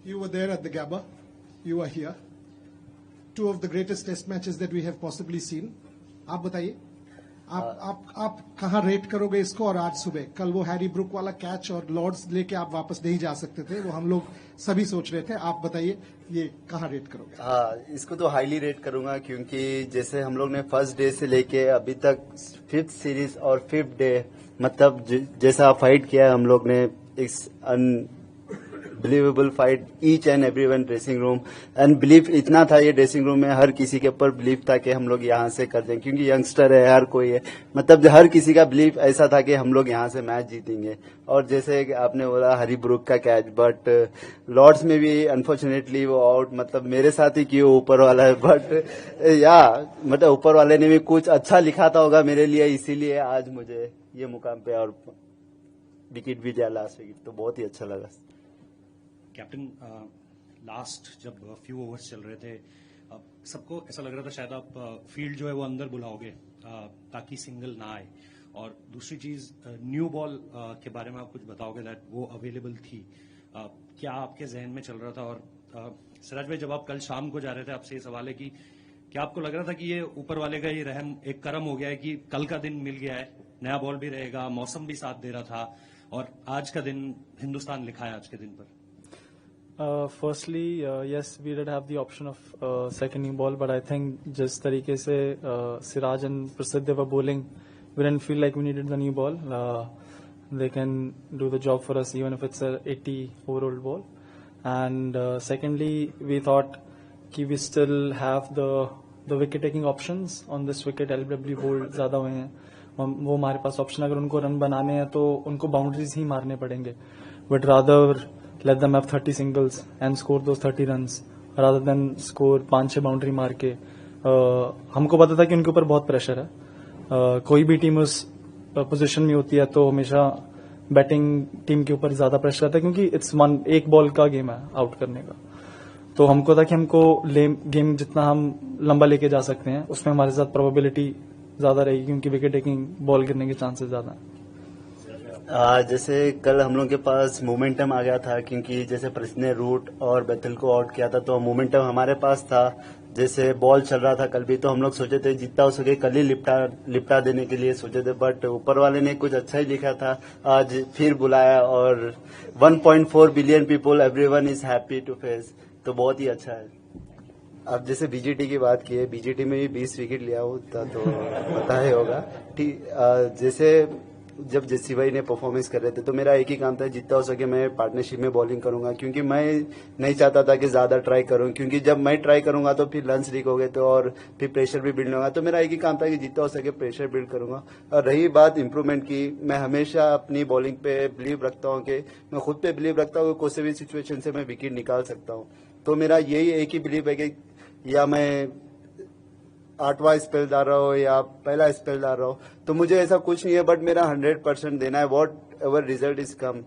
You were there at the Gabba. You are here. Two of the greatest test matches that we have possibly seen. आप बताइए, आप कहाँ rate करोगे इसको? और आज सुबह कल वो हैरी ब्रुक वाला कैच और लॉर्ड्स लेके आप वापस नहीं जा सकते थे, वो हम लोग सभी सोच रहे थे. आप बताइए ये कहाँ रेट करोगे? हाँ, इसको तो हाईली रेट करूंगा, क्योंकि जैसे हम लोग ने फर्स्ट डे से लेके अभी तक 5th सीरीज और 5th डे, मतलब जैसा फाइट किया हम लोग ने, it's unbelievable fight. Each and everyone dressing room, and belief इतना था ये ड्रेसिंग रूम में, हर किसी के ऊपर बिलीफ था कि हम लोग यहाँ से कर देंगे, क्योंकि यंगस्टर है, हर कोई है, मतलब हर किसी का बिलीफ ऐसा था कि हम लोग यहाँ से मैच जीतेंगे. और जैसे आपने बोला हरी ब्रुक का कैच, बट लॉर्ड्स में भी अनफॉर्चुनेटली वो आउट, मतलब मेरे साथ ही क्यों ऊपर वाला है, बट या मतलब ऊपर वाले ने भी कुछ अच्छा लिखा था होगा मेरे लिए, इसीलिए आज मुझे ये मुकाम पे और विकेट भी दिया लास्ट विकेट, तो बहुत ही अच्छा लगा. कैप्टन, लास्ट जब फ्यू ओवर्स चल रहे थे, सबको ऐसा लग रहा था शायद आप फील्ड जो है वो अंदर बुलाओगे ताकि सिंगल ना आए, और दूसरी चीज न्यू बॉल के बारे में आप कुछ बताओगे दैट वो अवेलेबल थी, क्या आपके जहन में चल रहा था? और सिराज भाई, जब आप कल शाम को जा रहे थे, आपसे ये सवाल है कि क्या आपको लग रहा था कि ये ऊपर वाले का ये रहम एक करम हो गया है कि कल का दिन मिल गया है, नया बॉल भी रहेगा, मौसम भी साथ दे रहा था, और आज का दिन हिंदुस्तान लिखा है आज के दिन पर? Firstly, yes, we did have the option of second new ball, but I think जिस तरीके से Siraj and Prasidh were bowling, we didn't feel like we needed the new ball. They can do the job for us even if it's a 80-over-old ball. And secondly, we thought कि we still have the wicket taking options on this wicket. LBW bowled ज़्यादा हुए हैं, वो हमारे पास option, अगर उनको run बनाने हैं तो उनको बाउंड्रीज ही मारने पड़ेंगे, but rather let them have 30 singles and score those 30 runs rather than score 5-6 boundary मार के. हमको पता था कि उनके ऊपर बहुत प्रेशर है. कोई भी टीम उस पोजीशन में होती है तो हमेशा बैटिंग टीम के ऊपर ज्यादा प्रेशर रहता है, क्योंकि इट्स एक बॉल का गेम है आउट करने का. तो हमको था कि हमको गेम जितना हम लंबा लेके जा सकते हैं उसमें हमारे साथ प्रोबेबिलिटी ज्यादा रहेगी, क्योंकि विकेट टेकिंग बॉल गिरने के चांसेस ज्यादा हैं. जैसे कल हम लोग के पास मोमेंटम आ गया था, क्योंकि जैसे प्रसिद्ध ने रूट और बैतल को आउट किया था, तो मोमेंटम हमारे पास था. जैसे बॉल चल रहा था कल भी, तो हम लोग सोचे थे जितना हो सके कल ही लिपटा देने के लिए सोचे थे, बट ऊपर वाले ने कुछ अच्छा ही लिखा था, आज फिर बुलाया, और 1.4 billion people, everyone is happy to face, तो बहुत ही अच्छा है. अब जैसे बीजीटी की बात की है, बीजीटी में भी 20 विकेट लिया होता तो पता ही होगा. जैसे जब जेसी भाई ने परफॉर्मेंस कर रहे थे, तो मेरा एक ही काम था, जितना हो सके मैं पार्टनरशिप में बॉलिंग करूंगा, क्योंकि मैं नहीं चाहता था कि ज्यादा ट्राई करूं, क्योंकि जब मैं ट्राई करूंगा तो फिर रन्स लीक हो गए तो, और फिर प्रेशर भी बिल्ड होगा. तो मेरा एक ही काम था कि जितना हो सके प्रेशर बिल्ड करूंगा. और रही बात इंप्रूवमेंट की, मैं हमेशा अपनी बॉलिंग पे बिलीव रखता हूँ, कि मैं खुद पे बिलीव रखता हूँ कि कोई भी सिचुएशन से मैं विकेट निकाल सकता हूँ. तो मेरा यही एक ही बिलीव है कि या मैं 8वां स्पेल डाल रहा हो या पहला स्पेल डाल रहा हो, तो मुझे ऐसा कुछ नहीं है, बट मेरा 100% देना है. Whatever result is come,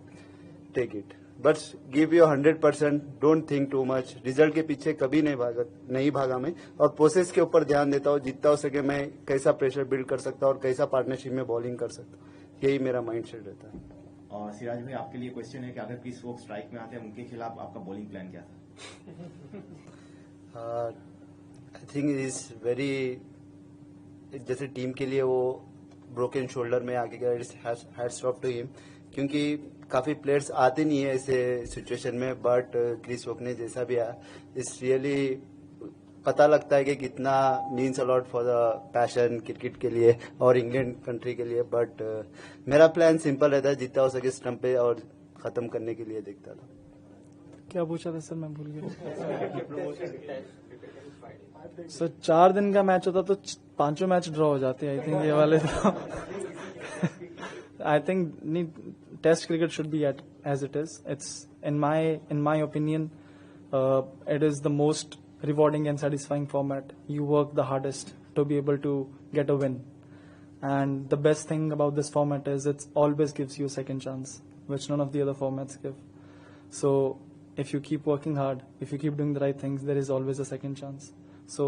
take it, but give your 100%. Don't think too much. Result के पीछे कभी नहीं भागा मैं, और प्रोसेस के ऊपर ध्यान देता हूँ. जितना हो सके मैं कैसा प्रेशर बिल्ड कर सकता हूँ और कैसा पार्टनरशिप में बॉलिंग कर सकता हूँ, यही मेरा माइंड सेट रहता है. और सिराज भाई, आपके लिए क्वेश्चन है कि अगर क्रिस वोक स्ट्राइक में आते हैं, उनके खिलाफ आपका बॉलिंग प्लान क्या था? आई थिंक इज वेरी, जैसे टीम के लिए वो ब्रोकन शोल्डर में आगे गया, हैट्स ऑफ टू हिम, क्योंकि काफी प्लेयर्स आते नहीं है ऐसे सिचुएशन में, बट क्रिस वोक ने जैसा भी आया, इट्स रियली पता लगता है कि कितना means a lot for the passion cricket के लिए और इंग्लैंड कंट्री के लिए. बट मेरा प्लान सिंपल रहता है, जितना हो सके स्टंप पे और खत्म करने के लिए देखता था. क्या पूछा था सर, मैं भूल गया. सर 4 दिन का मैच होता तो 5 मैच ड्रॉ हो जाते हैं. आई थिंक ये वाले तो आई थिंक नहीं, test cricket should be at as it is. It's in my opinion it is the most rewarding and satisfying format. You work the hardest to be able to get a win, and the best thing about this format is it always gives you a second chance, which none of the other formats give. So if you keep working hard, if you keep doing the right things, there is always a second chance. So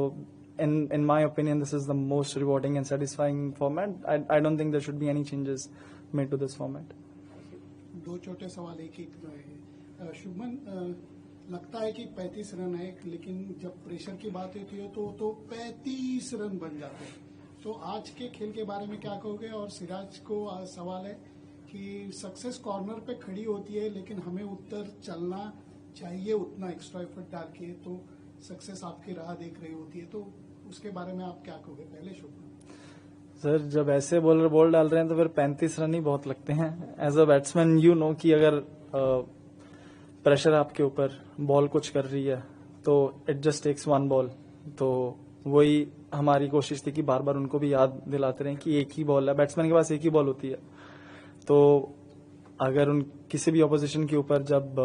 in my opinion, this is the most rewarding and satisfying format. I don't think there should be any changes made to this format. दो छोटे सवाल एक ही. शुभमन, लगता है कि 35 run है, लेकिन जब प्रेशर की बात होती है तो 35 रन बन जाते हैं। तो आज के खेल के बारे में क्या कहोगे? और सिराज को सवाल है कि सक्सेस कॉर्नर पे खड़ी होती है, लेकिन हमें उत्तर चलना चाहिए उतना एक्स्ट्रा एफर्ट डाल के, तो सक्सेस आपकी राह देख रही होती है। तो उसके बारे में आप क्या कहोगे? पहले शुभ सर, जब ऐसे बॉलर बॉल डाल रहे हैं तो फिर 35 रन ही बहुत लगते हैं। As a batsman you know कि अगर प्रेशर आपके ऊपर, बॉल कुछ कर रही है तो it just takes one ball. तो वही हमारी कोशिश थी कि बार बार उनको भी याद दिलाते रहें कि एक ही बॉल है, बैट्समैन के पास एक ही बॉल होती है। तो अगर उन किसी भी ऑपोजिशन के ऊपर जब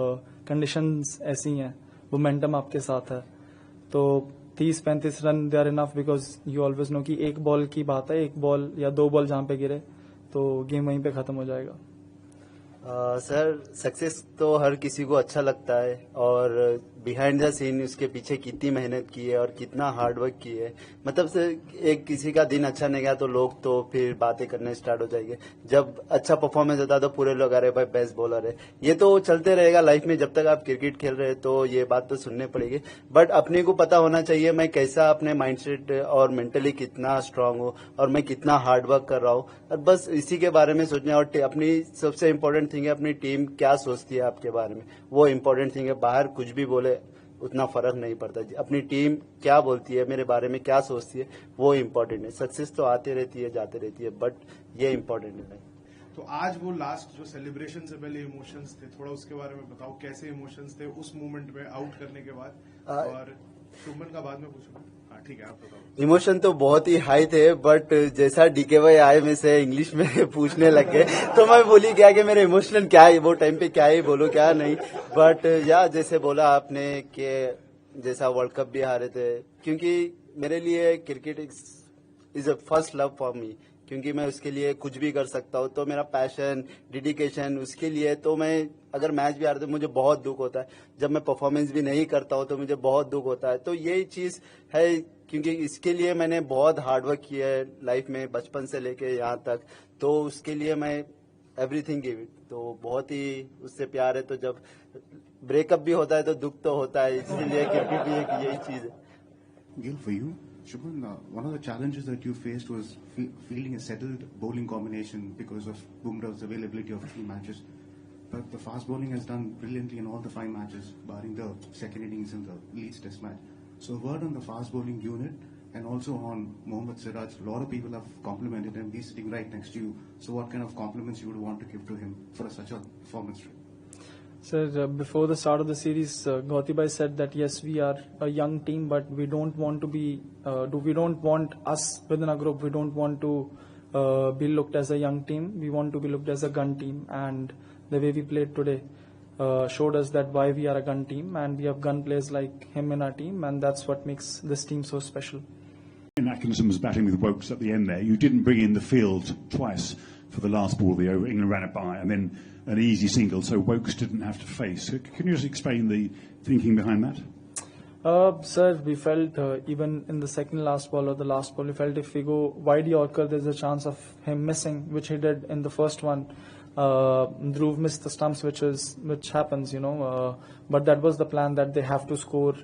कंडीशंस ऐसी हैं, मोमेंटम आपके साथ है, तो 30-35 run they are enough, because you always know कि एक बॉल की बात है, एक बॉल या दो बॉल जहां पे गिरे तो गेम वहीं पे खत्म हो जाएगा। सर, सक्सेस तो हर किसी को अच्छा लगता है, और बिहाइंड द सीन उसके पीछे कितनी मेहनत की है और कितना हार्ड वर्क की है। मतलब सर, एक किसी का दिन अच्छा नहीं गया तो लोग तो फिर बातें करने स्टार्ट हो जाएंगे। जब अच्छा परफॉर्मेंस होता है तो पूरे लोग, अरे भाई बेस्ट बॉलर है। ये तो चलते रहेगा लाइफ में, जब तक आप क्रिकेट खेल रहे हैं तो ये बात तो सुनने पड़ेगी। बट अपने को पता होना चाहिए मैं कैसा, अपने माइंडसेट और मेंटली कितना स्ट्रांग हूँ और मैं कितना हार्ड वर्क कर रहा हूँ, और बस इसी के बारे में सोचना। और अपनी सबसे इम्पोर्टेंट थिंग है अपनी टीम क्या सोचती है आपके बारे में, वो इम्पोर्टेंट थिंग है। बाहर कुछ भी बोले उतना फर्क नहीं पड़ता, अपनी टीम क्या बोलती है मेरे बारे में, क्या सोचती है, वो इम्पोर्टेंट है। सक्सेस तो आती रहती है जाती रहती है, बट ये इम्पोर्टेंट है। तो आज वो लास्ट जो सेलिब्रेशन से पहले इमोशंस थे, थोड़ा उसके बारे में बताओ, कैसे इमोशंस थे उस मोमेंट में आउट करने के बाद? और शुभमन का बाद में पूछूंगा। हाँ ठीक है, आप बताओ। इमोशन तो बहुत ही हाई थे, बट जैसा डीके भाई आए में से इंग्लिश में पूछने लग गए तो मैं भूल ही गया कि मेरे इमोशनल क्या है वो टाइम पे, क्या ही बोलो क्या नहीं। बट या जैसे बोला आपने कि जैसा वर्ल्ड कप भी हारे थे, क्योंकि मेरे लिए cricket is a first love for me, क्योंकि मैं उसके लिए कुछ भी कर सकता हूँ। तो मेरा पैशन, डेडिकेशन उसके लिए, तो मैं अगर मैच भी हारता हूँ मुझे बहुत दुख होता है, जब मैं परफॉर्मेंस भी नहीं करता हूँ तो मुझे बहुत दुख होता है। तो यही चीज है, क्योंकि इसके लिए मैंने बहुत हार्ड वर्क किया है लाइफ में, बचपन से लेके यहाँ तक। तो उसके लिए मैं एवरीथिंग गिव इट, तो बहुत ही उससे प्यार है। तो जब ब्रेकअप भी होता है तो दुख तो होता है, इसीलिए क्रिकेट भी एक यही चीज है। Gil, for you, Shubman, one of the challenges that you faced was fielding a settled bowling combination because of Bumrah's availability of 3 matches. But the fast bowling has done brilliantly in all the 5 matches, barring the second innings in the Leeds Test match. So a word on the fast bowling unit and also on Mohammad Siraj. A lot of people have complimented him. He's sitting right next to you. So what kind of compliments you would want to give to him for such a performance? Sir, before the start of the series, Gauti bhai said that yes, we are a young team, but we don't want to be, we don't want us within our group, we don't want to be looked as a young team. We want to be looked as a gun team, and the way we played today showed us that why we are a gun team, and we have gun players like him in our team, and that's what makes this team so special. Atkinson was batting with Wokes at the end there. You didn't bring in the field twice for the last ball, the over. England ran it by, and then an easy single, so Wokes didn't have to face. Can you just explain the thinking behind that? Sir, we felt even in the second last ball or the last ball, we felt if we go wide Yorker, there's a chance of him missing, which he did in the first one. Dhruv missed the stumps, which happens, you know. But that was the plan, that they have to score.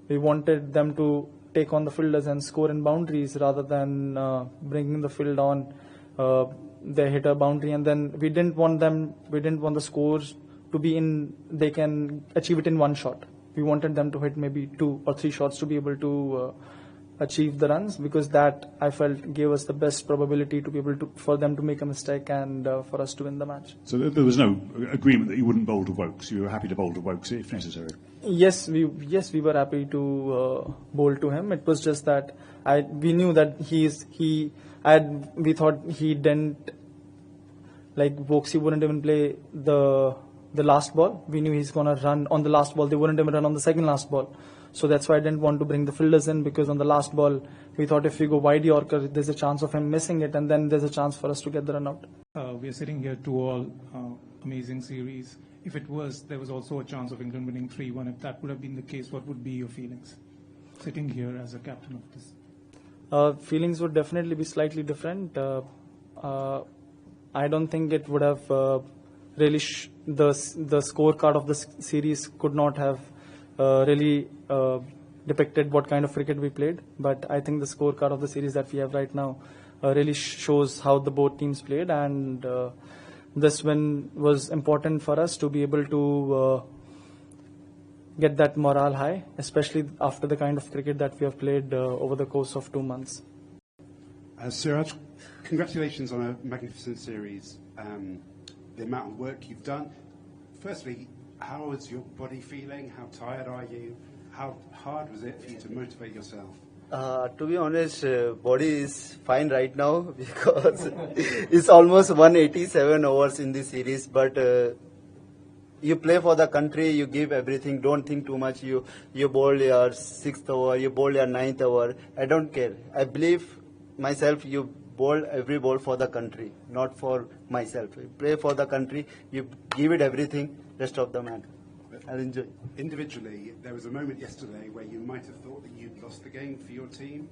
We wanted them to take on the fielders and score in boundaries rather than bringing the field on. They hit a boundary, and then we didn't want the scores to be in, they can achieve it in one shot. We wanted them to hit maybe 2 or 3 shots to be able to achieve the runs, because that I felt gave us the best probability to be able to, for them to make a mistake and for us to win the match. So there was no agreement that you wouldn't bowl to Wokes. You were happy to bowl to Wokes if necessary. Yes, we were happy to bowl to him. It was just that we knew that we thought he didn't, like Wokesy wouldn't even play the last ball. We knew he's gonna run on the last ball. They wouldn't even run on the second last ball. So that's why I didn't want to bring the fielders in, because on the last ball we thought if we go wide Yorker, there's a chance of him missing it, and then there's a chance for us to get the run out. We are sitting here 2-all, amazing series. If there was also a chance of England winning 3-1. If that would have been the case, what would be your feelings sitting here as a captain of this? Feelings would definitely be slightly different. I don't think it would have really the scorecard of the series could not have really depicted what kind of cricket we played. But I think the scorecard of the series that we have right now really shows how the both teams played, and this win was important for us to be able to get that morale high, especially after the kind of cricket that we have played over the course of 2 months. Siraj, congratulations on a magnificent series. The amount of work you've done. Firstly, how is your body feeling? How tired are you? How hard was it for you to motivate yourself? To be honest, body is fine right now because it's almost 187 overs in this series. But you play for the country, you give everything. Don't think too much. You bowl your 6th over, you bowl your 9th over. I don't care. I believe myself. You bowl every ball for the country, not for myself. You play for the country. You give it everything. Rest of the match, I'll enjoy. Individually, there was a moment yesterday where you might have thought that you'd lost the game for your team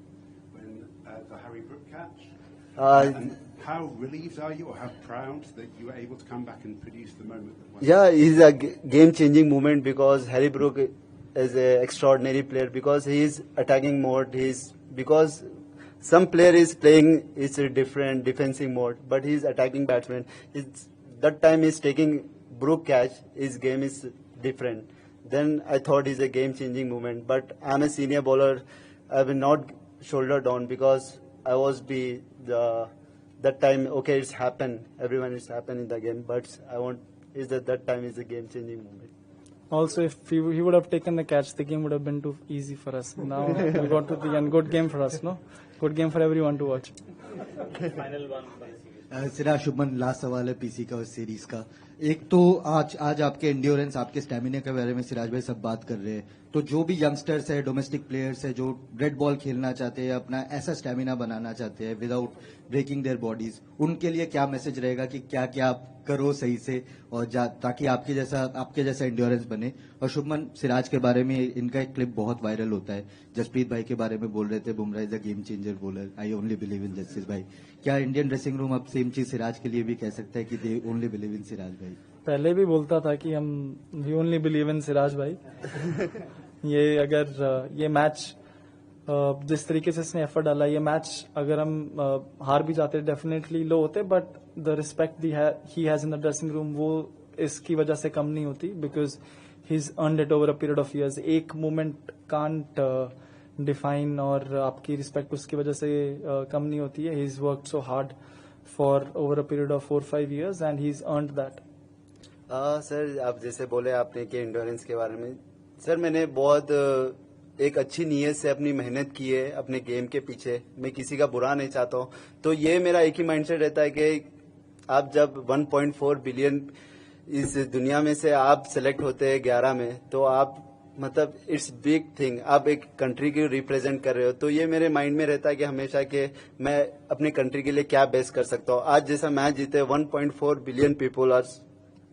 when the Harry Brook catch. And how relieved are you, or how proud that you were able to come back and produce the moment that was? Yeah, it's a game-changing moment because Harry Brook is an extraordinary player because he is attacking mode. Because some player is playing is a different defensive mode, but he is attacking batsman. That time he's taking Brook catch. His game is different. Then I thought it's a game-changing moment. But I'm a senior bowler. I will not shoulder down because I was that time. Okay, it's happened. Everyone is happened in the game. But I want is that time is a game-changing moment. Also, if he would have taken the catch, the game would have been too easy for us. Now we got to the end. Good game for us, no? Good game for everyone to watch. Final one. Siraj Shubman, last सवाल है PC का उस series का। एक तो आज आपके endurance, आपके स्टेमिना के बारे में सिराज भाई सब बात कर रहे हैं, तो जो भी यंगस्टर्स है, डोमेस्टिक प्लेयर्स है जो रेड बॉल खेलना चाहते हैं, अपना ऐसा स्टेमिना बनाना चाहते हैं विदाउट ब्रेकिंग देयर बॉडीज, उनके लिए क्या मैसेज रहेगा कि क्या क्या आप करो सही से और ताकि आपके जैसा एंड्योरेंस बने? और शुभमन, सिराज के बारे में इनका एक क्लिप बहुत वायरल होता है, जसप्रीत भाई के बारे में बोल रहे थे, Bumrah is a game changer bowler, I only believe in justice भाई। क्या इंडियन ड्रेसिंग रूम अब सेम चीज सिराज के लिए भी कह सकता है कि they only believe in Siraj भाई? पहले भी बोलता था कि हम we only believe in Siraj भाई। ये मैच जिस तरीके से इसने एफर्ट डाला, ये मैच अगर हम हार भी जाते डेफिनेटली लो होते, but the respect he has in the dressing room वो इसकी वजह से कम नहीं होती, because he is earned it over a period of years. एक मोमेंट कांट डिफाइन और आपकी रिस्पेक्ट उसकी वजह से कम नहीं होती है। He is worked so hard for over a period of 4-5 years and he is earned that. Sir, आप जैसे बोले आपने कि एंड्योरेंस के बारे में, सर मैंने बहुत एक अच्छी नीयत से अपनी मेहनत की है अपने गेम के पीछे। मैं किसी का बुरा नहीं चाहता हूँ, तो ये मेरा एक ही माइंडसेट रहता है कि आप जब 1.4 बिलियन इस दुनिया में से आप सेलेक्ट होते हैं 11 में, तो आप मतलब इट्स बिग थिंग, आप एक कंट्री की रिप्रेजेंट कर रहे हो। तो ये मेरे माइंड में रहता है कि हमेशा कि मैं अपने कंट्री के लिए क्या बेस्ट कर सकता हूँ। आज जैसा मैच जीते 1.4 बिलियन पीपल, आज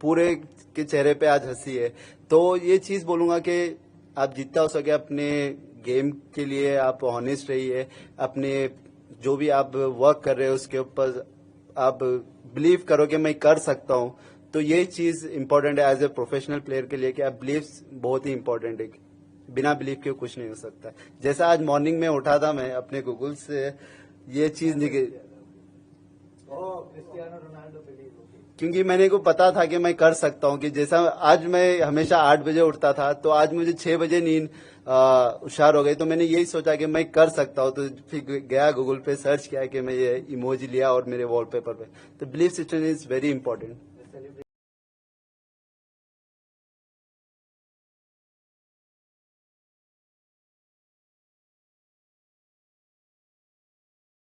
पूरे के चेहरे पे आज हंसी है। तो ये चीज बोलूंगा कि आप जितना हो सके अपने गेम के लिए आप ऑनेस्ट रहिए, अपने जो भी आप वर्क कर रहे हो उसके ऊपर आप बिलीव करो कि मैं कर सकता हूँ। तो ये चीज इंपॉर्टेंट है एज ए प्रोफेशनल प्लेयर के लिए कि आप बिलीव बहुत ही इंपॉर्टेंट है। बिना बिलीव के कुछ नहीं हो सकता। जैसा आज मॉर्निंग में उठा था मैं अपने गूगल से ये चीज निकली, क्योंकि मैंने को पता था कि मैं कर सकता हूं। कि जैसा आज मैं हमेशा 8 बजे उठता था, तो आज मुझे 6 बजे नींद हुशार हो गई। तो मैंने यही सोचा कि मैं कर सकता हूं, तो फिर गया गूगल पे सर्च किया कि मैं ये इमोजी लिया और मेरे वॉलपेपर पे। तो belief system is very important.